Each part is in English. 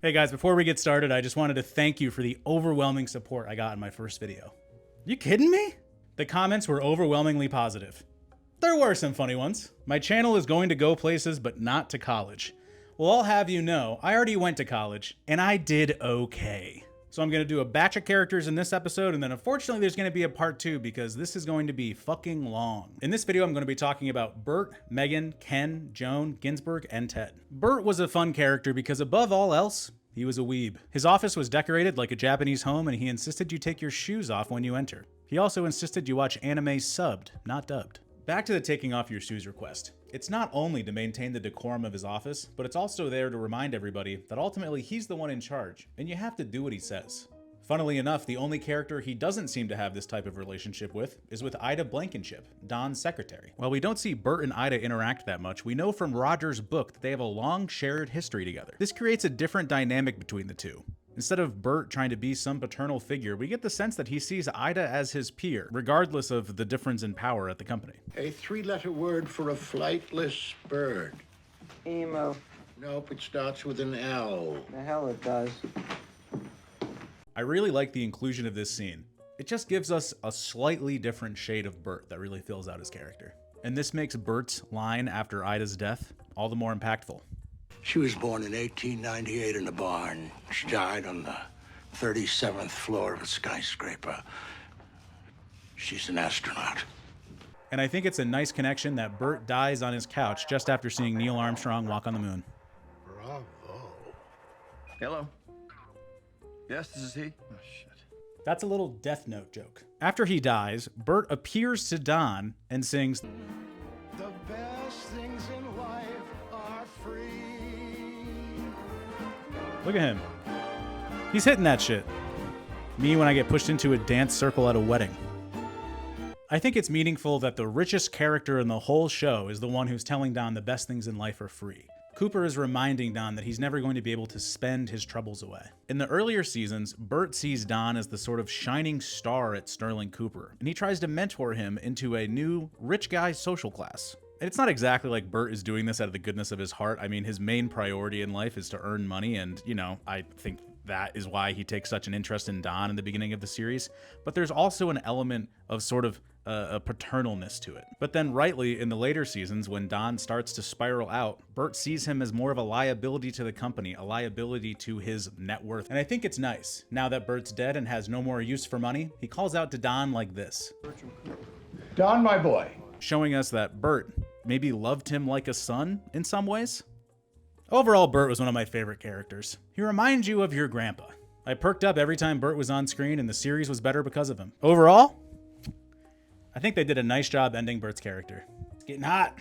Hey guys, before we get started, I just wanted to thank you for the overwhelming support I got in my first video. You kidding me? The comments were overwhelmingly positive. There were some funny ones. My channel is going to go places, but not to college. Well, I'll have you know, I already went to college, and I did okay. So I'm going to do a batch of characters in this episode, and then unfortunately there's going to be a part 2 because this is going to be fucking long. In this video, I'm going to be talking about Bert, Megan, Ken, Joan, Ginsburg, and Ted. Bert was a fun character because above all else, he was a weeb. His office was decorated like a Japanese home, and he insisted you take your shoes off when you enter. He also insisted you watch anime subbed, not dubbed. Back to the taking off your shoes request. It's not only to maintain the decorum of his office, but it's also there to remind everybody that ultimately he's the one in charge, and you have to do what he says. Funnily enough, the only character he doesn't seem to have this type of relationship with is with Ida Blankenship, Don's secretary. While we don't see Bert and Ida interact that much, we know from Roger's book that they have a long shared history together. This creates a different dynamic between the two. Instead of Bert trying to be some paternal figure, we get the sense that he sees Ida as his peer, regardless of the difference in power at the company. A three-letter word for a flightless bird. Emo. Nope, it starts with an L. The hell it does. I really like the inclusion of this scene. It just gives us a slightly different shade of Bert that really fills out his character. And this makes Bert's line after Ida's death all the more impactful. She was born in 1898 in a barn. She died on the 37th floor of a skyscraper. She's an astronaut. And I think it's a nice connection that Bert dies on his couch just after seeing Neil Armstrong walk on the moon. Bravo. Hello. Yes, this is he. Oh, shit. That's a little Death Note joke. After he dies, Bert appears to Don and sings, The best things in life are free. look at him. He's hitting that shit. Me when I get pushed into a dance circle at a wedding. I think it's meaningful that the richest character in the whole show is the one who's telling Don the best things in life are free. Cooper is reminding Don that he's never going to be able to spend his troubles away. In the earlier seasons, Bert sees Don as the sort of shining star at Sterling Cooper, and he tries to mentor him into a new rich guy social class. And it's not exactly like Bert is doing this out of the goodness of his heart. I mean, his main priority in life is to earn money, and, you know, I think that is why he takes such an interest in Don in the beginning of the series. But there's also an element of sort of a paternalness to it. But then rightly, in the later seasons, when Don starts to spiral out, Bert sees him as more of a liability to the company, a liability to his net worth. And I think it's nice. Now that Bert's dead and has no more use for money, he calls out to Don like this. Don, my boy. Showing us that Bert maybe loved him like a son in some ways. Overall, Bert was one of my favorite characters. He reminds you of your grandpa. I perked up every time Bert was on screen, and the series was better because of him. Overall, I think they did a nice job ending Bert's character. It's getting hot.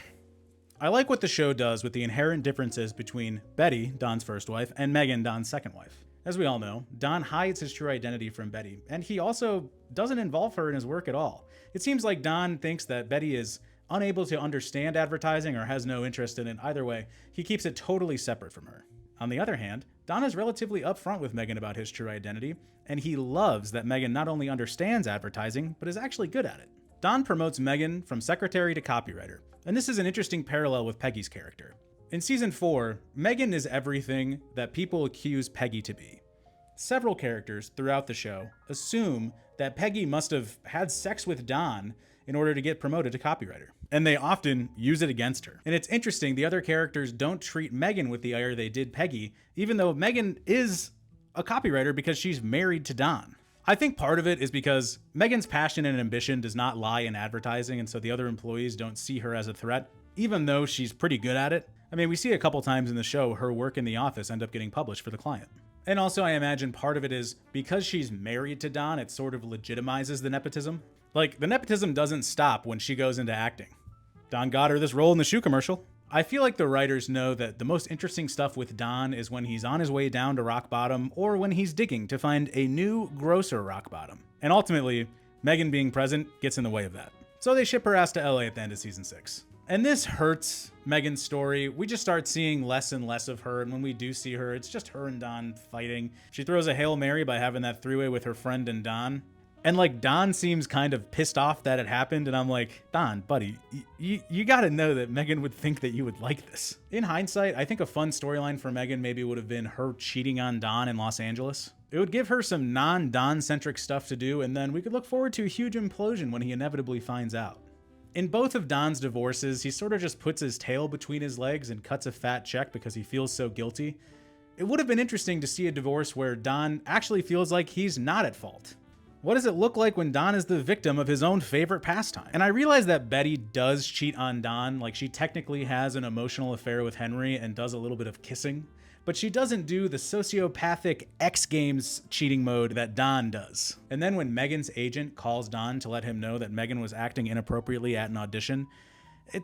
I like what the show does with the inherent differences between Betty, Don's first wife, and Megan, Don's second wife. As we all know, Don hides his true identity from Betty, and he also doesn't involve her in his work at all. It seems like Don thinks that Betty is unable to understand advertising or has no interest in it. Either way, he keeps it totally separate from her. On the other hand, Don is relatively upfront with Megan about his true identity, and he loves that Megan not only understands advertising, but is actually good at it. Don promotes Megan from secretary to copywriter, and this is an interesting parallel with Peggy's character. In season 4, Megan is everything that people accuse Peggy to be. Several characters throughout the show assume that Peggy must have had sex with Don in order to get promoted to copywriter, and they often use it against her. And it's interesting, the other characters don't treat Megan with the ire they did Peggy, even though Megan is a copywriter because she's married to Don. I think part of it is because Megan's passion and ambition does not lie in advertising, and so the other employees don't see her as a threat, even though she's pretty good at it. I mean, we see a couple times in the show her work in the office end up getting published for the client. And also, I imagine part of it is because she's married to Don, it sort of legitimizes the nepotism. Like, the nepotism doesn't stop when she goes into acting. Don got her this role in the shoe commercial. I feel like the writers know that the most interesting stuff with Don is when he's on his way down to rock bottom or when he's digging to find a new, grosser rock bottom. And ultimately, Megan being present gets in the way of that. So they ship her ass to LA at the end of season 6. And this hurts Megan's story. We just start seeing less and less of her, and when we do see her, it's just her and Don fighting. She throws a Hail Mary by having that three-way with her friend and Don. And like Don seems kind of pissed off that it happened, and I'm like, Don, buddy, you gotta know that Megan would think that you would like this. In hindsight, I think a fun storyline for Megan maybe would have been her cheating on Don in Los Angeles. It would give her some non-Don centric stuff to do, and then we could look forward to a huge implosion when he inevitably finds out. In both of Don's divorces, he sort of just puts his tail between his legs and cuts a fat check because he feels so guilty. It would have been interesting to see a divorce where Don actually feels like he's not at fault. What does it look like when Don is the victim of his own favorite pastime? And I realize that Betty does cheat on Don, like she technically has an emotional affair with Henry and does a little bit of kissing, but she doesn't do the sociopathic X Games cheating mode that Don does. And then when Megan's agent calls Don to let him know that Megan was acting inappropriately at an audition, it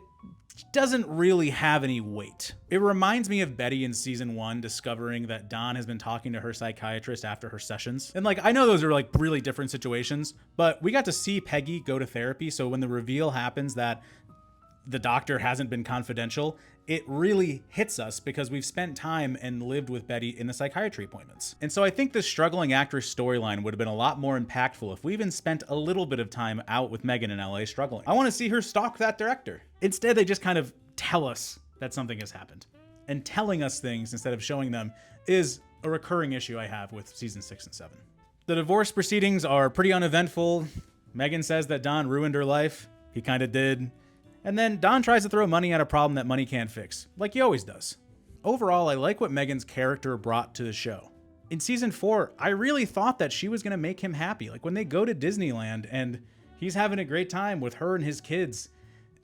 doesn't really have any weight. It reminds me of Betty in season 1 discovering that Don has been talking to her psychiatrist after her sessions. And like, I know those are like really different situations, but we got to see Peggy go to therapy. So when the reveal happens that the doctor hasn't been confidential, it really hits us because we've spent time and lived with Betty in the psychiatry appointments. And so I think this struggling actress storyline would have been a lot more impactful if we even spent a little bit of time out with Megan in LA struggling. I want to see her stalk that director. Instead, they just kind of tell us that something has happened. And telling us things instead of showing them is a recurring issue I have with season 6 and 7. The divorce proceedings are pretty uneventful. Megan says that Don ruined her life. He kind of did. And then Don tries to throw money at a problem that money can't fix, like he always does. Overall, I like what Megan's character brought to the show. In season 4, I really thought that she was going to make him happy. Like when they go to Disneyland and he's having a great time with her and his kids,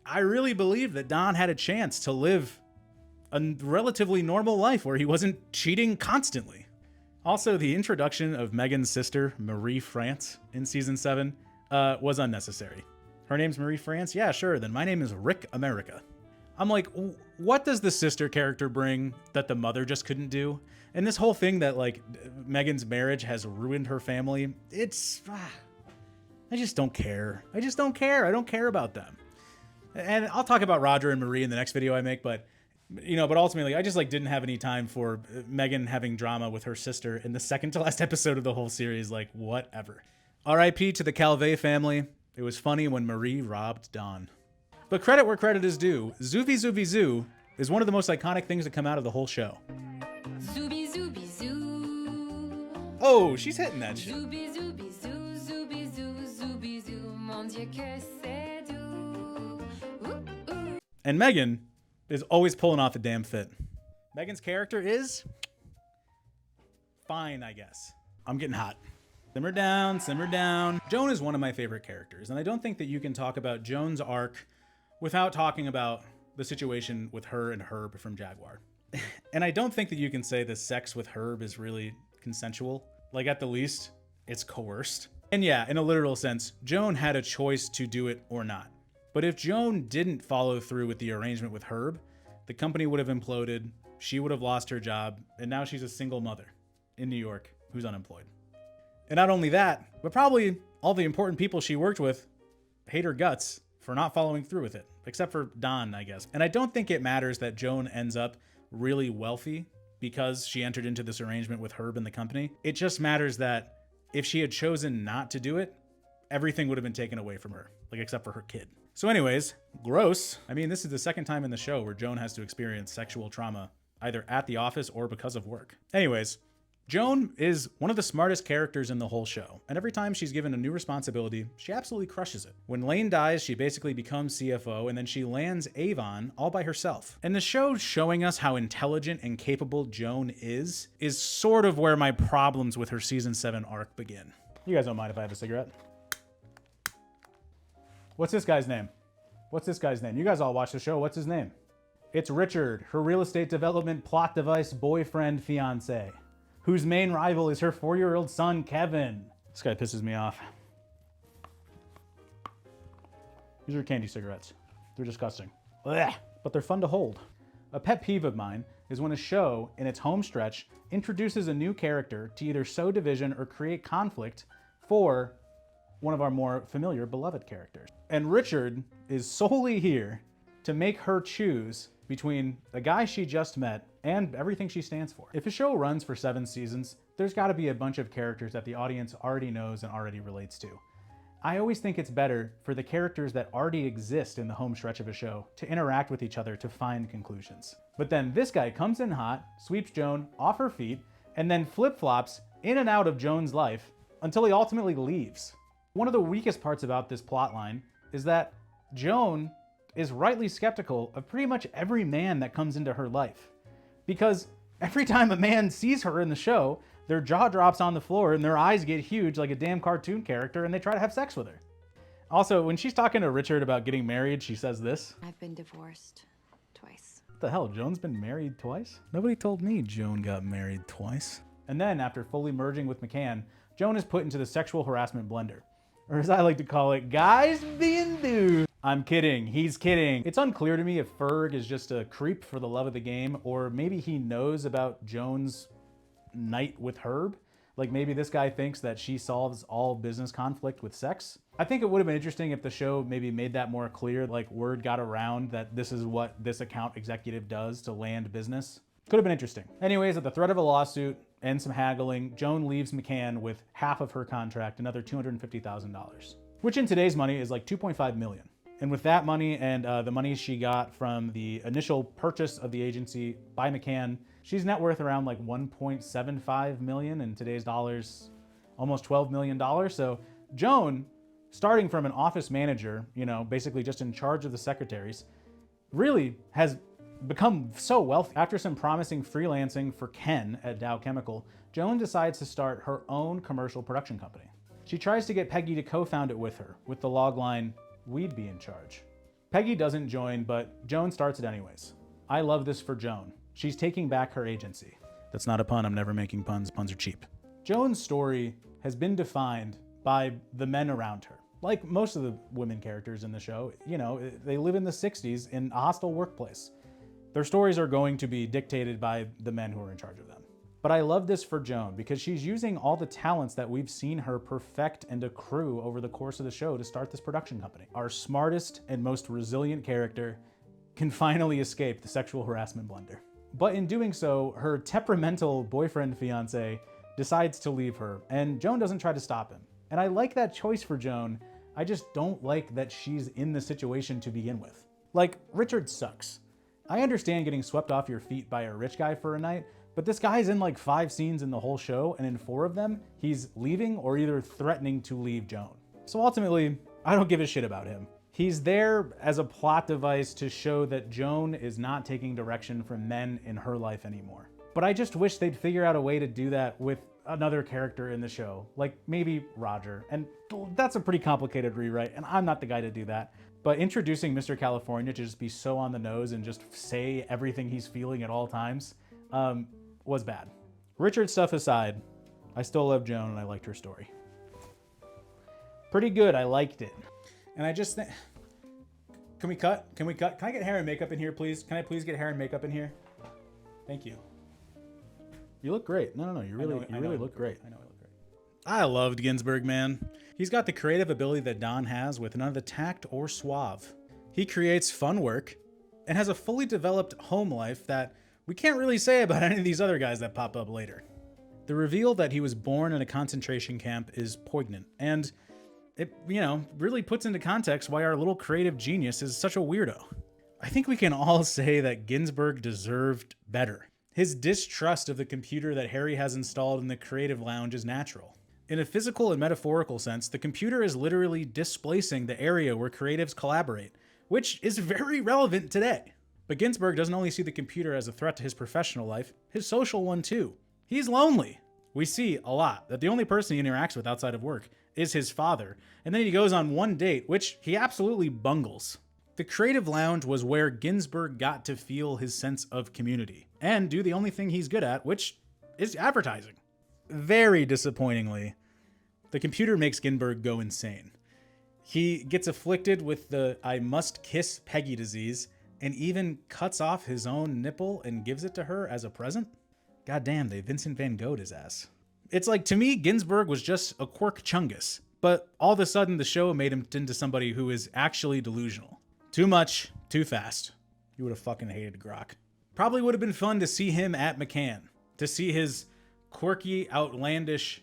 I really believed that Don had a chance to live a relatively normal life where he wasn't cheating constantly. Also, the introduction of Megan's sister, Marie France, in season 7 was unnecessary. Her name's Marie France? Yeah, sure. Then my name is Rick America. I'm like, what does the sister character bring that the mother just couldn't do? And this whole thing that like Megan's marriage has ruined her family, I just don't care. I just don't care. I don't care about them. And I'll talk about Roger and Marie in the next video I make, but but ultimately I just like didn't have any time for Megan having drama with her sister in the second to last episode of the whole series. Like, whatever. RIP to the Calvé family. It was funny when Marie robbed Don. But credit where credit is due, Zooby Zooby Zoo is one of the most iconic things to come out of the whole show. Zooby Zooby Zoo. Oh, she's hitting that shit. Zooby Zooby Zoo, Zooby Zoo, Zooby Zoo, mon Dieu que c'est doux. Ooh, ooh. And Megan is always pulling off a damn fit. Megan's character is fine, I guess. I'm getting hot. Simmer down, simmer down. Joan is one of my favorite characters, and I don't think that you can talk about Joan's arc without talking about the situation with her and Herb from Jaguar. And I don't think that you can say the sex with Herb is really consensual. Like, at the least, it's coerced. And yeah, in a literal sense, Joan had a choice to do it or not. But if Joan didn't follow through with the arrangement with Herb, the company would have imploded, she would have lost her job, and now she's a single mother in New York who's unemployed. And not only that, but probably all the important people she worked with hate her guts for not following through with it, except for Don, I guess. And I don't think it matters that Joan ends up really wealthy because she entered into this arrangement with Herb and the company. It just matters that if she had chosen not to do it, everything would have been taken away from her, like except for her kid. So anyways, gross. I mean, this is the second time in the show where Joan has to experience sexual trauma, either at the office or because of work. Anyways, Joan is one of the smartest characters in the whole show, and every time she's given a new responsibility, she absolutely crushes it. When Lane dies, she basically becomes CFO, and then she lands Avon all by herself. And the show showing us how intelligent and capable Joan is sort of where my problems with her season 7 arc begin. You guys don't mind if I have a cigarette? What's this guy's name? What's this guy's name? You guys all watch the show. What's his name? It's Richard, her real estate development plot device boyfriend fiance, whose main rival is her 4-year-old son, Kevin. This guy pisses me off. These are candy cigarettes. They're disgusting. Blech. But they're fun to hold. A pet peeve of mine is when a show, in its home stretch, introduces a new character to either sow division or create conflict for one of our more familiar, beloved characters. And Richard is solely here to make her choose between the guy she just met and everything she stands for. If a show runs for 7 seasons, there's gotta be a bunch of characters that the audience already knows and already relates to. I always think it's better for the characters that already exist in the home stretch of a show to interact with each other to find conclusions. But then this guy comes in hot, sweeps Joan off her feet, and then flip-flops in and out of Joan's life until he ultimately leaves. One of the weakest parts about this plotline is that Joan is rightly skeptical of pretty much every man that comes into her life. Because every time a man sees her in the show, their jaw drops on the floor and their eyes get huge like a damn cartoon character and they try to have sex with her. Also, when she's talking to Richard about getting married, she says this. I've been divorced twice. What the hell, Joan's been married twice? Nobody told me Joan got married twice. And then, after fully merging with McCann, Joan is put into the sexual harassment blender. Or as I like to call it, guys being dudes. I'm kidding, he's kidding. It's unclear to me if Ferg is just a creep for the love of the game, or maybe he knows about Joan's night with Herb. Like maybe this guy thinks that she solves all business conflict with sex. I think it would have been interesting if the show maybe made that more clear, like word got around that this is what this account executive does to land business. Could have been interesting. Anyways, at the threat of a lawsuit and some haggling, Joan leaves McCann with half of her contract, another $250,000, which in today's money is like $2.5 million. And with that money and the money she got from the initial purchase of the agency by McCann, she's net worth around like $1.75 million, in today's dollars, almost $12 million. So Joan, starting from an office manager, you know, basically just in charge of the secretaries, really has become so wealthy. After some promising freelancing for Ken at Dow Chemical, Joan decides to start her own commercial production company. She tries to get Peggy to co-found it with her, with the logline, "We'd be in charge." Peggy doesn't join, but Joan starts it anyways. I love this for Joan. She's taking back her agency. That's not a pun, I'm never making puns. Puns are cheap. Joan's story has been defined by the men around her. Like most of the women characters in the show, you know, they live in the 60s in a hostile workplace. Their stories are going to be dictated by the men who are in charge of them. But I love this for Joan because she's using all the talents that we've seen her perfect and accrue over the course of the show to start this production company. Our smartest and most resilient character can finally escape the sexual harassment blender. But in doing so, her temperamental boyfriend fiance decides to leave her, and Joan doesn't try to stop him. And I like that choice for Joan. I just don't like that she's in the situation to begin with. Like, Richard sucks. I understand getting swept off your feet by a rich guy for a night, but this guy's in like 5 scenes in the whole show, and in 4 of them, he's leaving or either threatening to leave Joan. So ultimately, I don't give a shit about him. He's there as a plot device to show that Joan is not taking direction from men in her life anymore. But I just wish they'd figure out a way to do that with another character in the show, like maybe Roger. And that's a pretty complicated rewrite, and I'm not the guy to do that. But introducing Mr. California to just be so on the nose and just say everything he's feeling at all times was bad. Richard's stuff aside, I still love Joan and I liked her story. Pretty good, I liked it. And I just think, can we cut? Can we cut? Can I get hair and makeup in here, please? Can I please get hair and makeup in here? Thank you. You look great. No, you really look great. I know I look great. I loved Ginsburg, man. He's got the creative ability that Don has with none of the tact or suave. He creates fun work and has a fully developed home life that we can't really say about any of these other guys that pop up later. The reveal that he was born in a concentration camp is poignant, and it, really puts into context why our little creative genius is such a weirdo. I think we can all say that Ginsburg deserved better. His distrust of the computer that Harry has installed in the creative lounge is natural. In a physical and metaphorical sense, the computer is literally displacing the area where creatives collaborate, which is very relevant today. But Ginsburg doesn't only see the computer as a threat to his professional life, his social one too. He's lonely. We see a lot that the only person he interacts with outside of work is his father, and then he goes on one date, which he absolutely bungles. The creative lounge was where Ginsburg got to feel his sense of community and do the only thing he's good at, which is advertising. Very disappointingly, the computer makes Ginsburg go insane. He gets afflicted with the "I must kiss Peggy" disease and even cuts off his own nipple and gives it to her as a present. Goddamn, they Vincent Van Gogh'd his ass. It's like, to me, Ginsburg was just a quirk chungus, but all of a sudden the show made him into somebody who is actually delusional. Too much, too fast. You would have fucking hated Grok. Probably would have been fun to see him at McCann, to see his quirky, outlandish,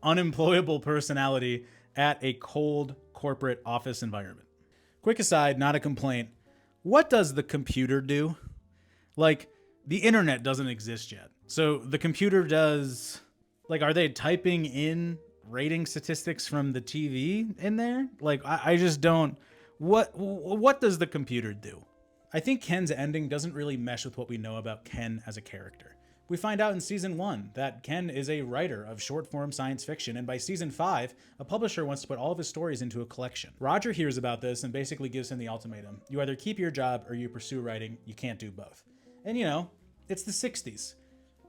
unemployable personality at a cold corporate office environment. Quick aside, not a complaint. What does the computer do? Like, the internet doesn't exist yet. So the computer does, like, are they typing in rating statistics from the TV in there? Like, I just don't, what does the computer do? I think Ken's ending doesn't really mesh with what we know about Ken as a character. We find out in season 1 that Ken is a writer of short-form science fiction, and by season 5, a publisher wants to put all of his stories into a collection. Roger hears about this and basically gives him the ultimatum. You either keep your job or you pursue writing. You can't do both. And you know, it's the 60s.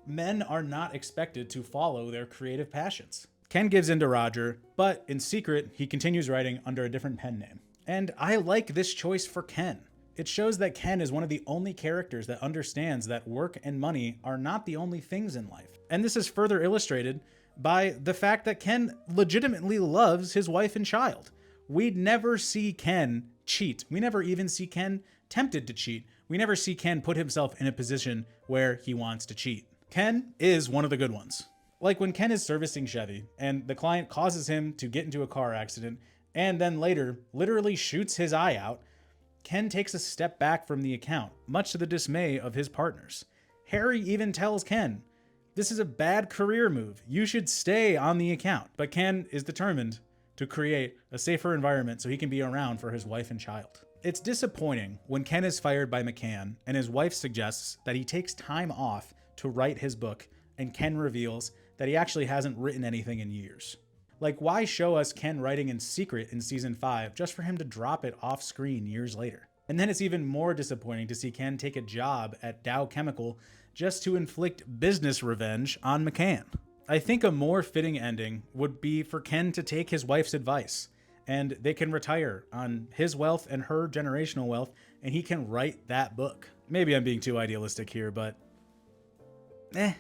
Men are not expected to follow their creative passions. Ken gives in to Roger, but in secret, he continues writing under a different pen name. And I like this choice for Ken. It shows that Ken is one of the only characters that understands that work and money are not the only things in life. And this is further illustrated by the fact that Ken legitimately loves his wife and child. We never see Ken cheat. We never even see Ken tempted to cheat. We never see Ken put himself in a position where he wants to cheat. Ken is one of the good ones. Like when Ken is servicing Chevy and the client causes him to get into a car accident and then later literally shoots his eye out, Ken takes a step back from the account, much to the dismay of his partners. Harry even tells Ken, this is a bad career move. You should stay on the account. But Ken is determined to create a safer environment so he can be around for his wife and child. It's disappointing when Ken is fired by McCann and his wife suggests that he takes time off to write his book, and Ken reveals that he actually hasn't written anything in years. Like, why show us Ken writing in secret in season 5 just for him to drop it off screen years later? And then it's even more disappointing to see Ken take a job at Dow Chemical just to inflict business revenge on McCann. I think a more fitting ending would be for Ken to take his wife's advice and they can retire on his wealth and her generational wealth and he can write that book. Maybe I'm being too idealistic here, but And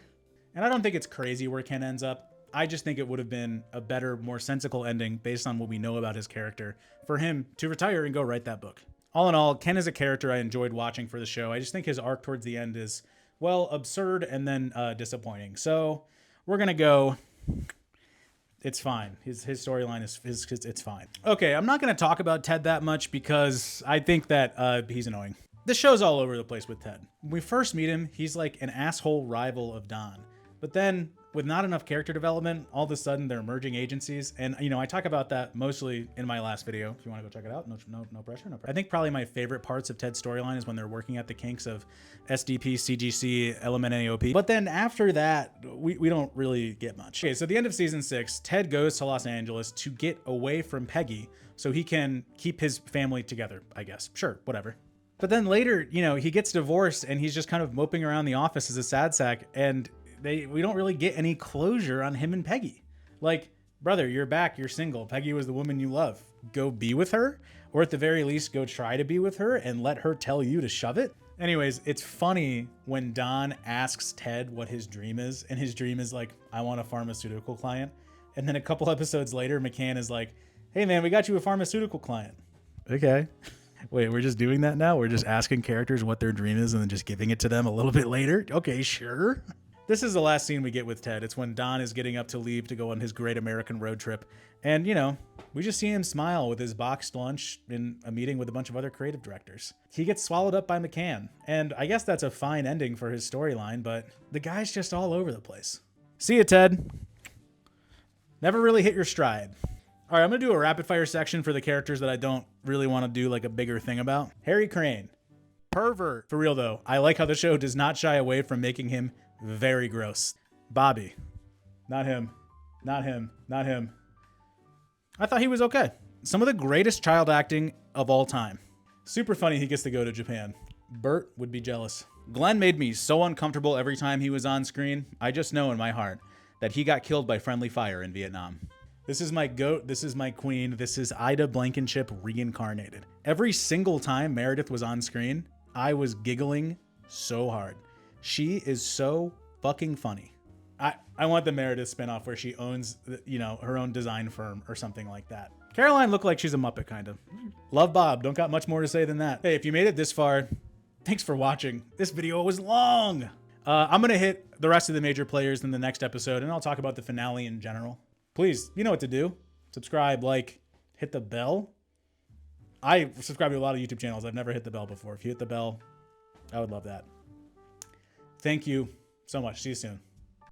I don't think it's crazy where Ken ends up. I just think it would have been a better, more sensical ending based on what we know about his character for him to retire and go write that book. All in all, Ken is a character I enjoyed watching for the show. I just think his arc towards the end is, well, absurd and then disappointing. So we're going to go, it's fine. His storyline is it's fine. Okay, I'm not going to talk about Ted that much because I think that he's annoying. The show's all over the place with Ted. When we first meet him, he's like an asshole rival of Don. But then, with not enough character development, all of a sudden they're merging agencies. And, you know, I talk about that mostly in my last video. If you want to go check it out, no pressure. I think probably my favorite parts of Ted's storyline is when they're working at the kinks of SDP, CGC, LMNAOP. But then after that, we don't really get much. Okay, so at the end of season 6, Ted goes to Los Angeles to get away from Peggy so he can keep his family together, I guess. Sure, whatever. But then later, you know, he gets divorced and he's just kind of moping around the office as a sad sack, and we don't really get any closure on him and Peggy. Like, brother, you're back, you're single. Peggy was the woman you love. Go be with her, or at the very least, go try to be with her and let her tell you to shove it. Anyways, it's funny when Don asks Ted what his dream is, and his dream is like, I want a pharmaceutical client. And then a couple episodes later, McCann is like, hey man, we got you a pharmaceutical client. Okay. Wait, we're just doing that now? We're just asking characters what their dream is and then just giving it to them a little bit later? Okay, sure. This is the last scene we get with Ted. It's when Don is getting up to leave to go on his great American road trip. And, you know, we just see him smile with his boxed lunch in a meeting with a bunch of other creative directors. He gets swallowed up by McCann. And I guess that's a fine ending for his storyline, but the guy's just all over the place. See ya, Ted. Never really hit your stride. All right, I'm going to do a rapid fire section for the characters that I don't really want to do like a bigger thing about. Harry Crane. Pervert. For real though, I like how the show does not shy away from making him very gross. Bobby. Not him. Not him. Not him. I thought he was okay. Some of the greatest child acting of all time. Super funny he gets to go to Japan. Bert would be jealous. Glenn made me so uncomfortable every time he was on screen. I just know in my heart that he got killed by friendly fire in Vietnam. This is my goat. This is my queen. This is Ida Blankenship reincarnated. Every single time Meredith was on screen, I was giggling so hard. She is so fucking funny. I want the Meredith spinoff where she owns, you know, her own design firm or something like that. Caroline looked like she's a Muppet, kind of. Love Bob. Don't got much more to say than that. Hey, if you made it this far, thanks for watching. This video was long. I'm going to hit the rest of the major players in the next episode, and I'll talk about the finale in general. Please, you know what to do. subscribe, like, hit the bell. I subscribe to a lot of YouTube channels. I've never hit the bell before. If you hit the bell, I would love that. Thank you so much. See you soon.